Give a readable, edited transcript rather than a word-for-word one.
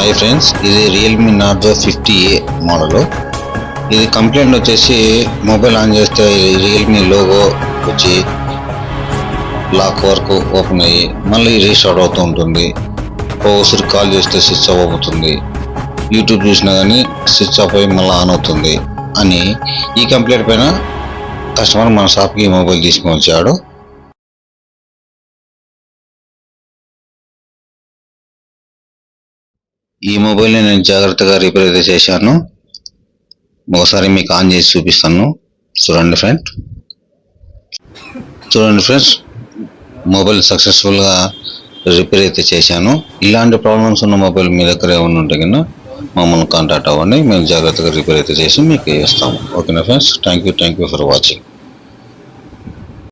Hi friends, ఇది Realme Narzo 50A model. ఇది complaint వచ్చేసి మొబైల్ ఆన్ చేస్తే రియల్మీ లోగో వచ్చి లాక్ వరకు ఓపెన్ అయ్యి మళ్ళీ రీస్టార్ట్ అవుతూ ఉంటుంది. ఒకసారి కాల్ చేస్తే స్విచ్ ఆఫ్ అవుతుంది, యూట్యూబ్ చూసినా కానీ స్విచ్ ఆఫ్ అయ్యి మళ్ళీ ఆన్ అవుతుంది అని ఈ కంప్లైంట్ పైన కస్టమర్ మన షాప్కి మొబైల్ తీసుకొని వచ్చాడు. ఈ మొబైల్ని నేను జాగ్రత్తగా రిపేర్ అయితే చేశాను. ఒకసారి మీకు ఆన్ చేసి చూపిస్తాను. చూడండి ఫ్రెండ్స్, మొబైల్ సక్సెస్ఫుల్గా రిపేర్ అయితే చేశాను. ఇలాంటి ప్రాబ్లమ్స్ ఉన్న మొబైల్ మీ దగ్గర ఏమైనా ఉంటే కన్నా మమ్మల్ని కాంటాక్ట్ అవ్వండి. మేము జాగ్రత్తగా రిపేర్ అయితే చేసి మీకు ఇస్తాము. ఓకేనా friends, thank you for watching.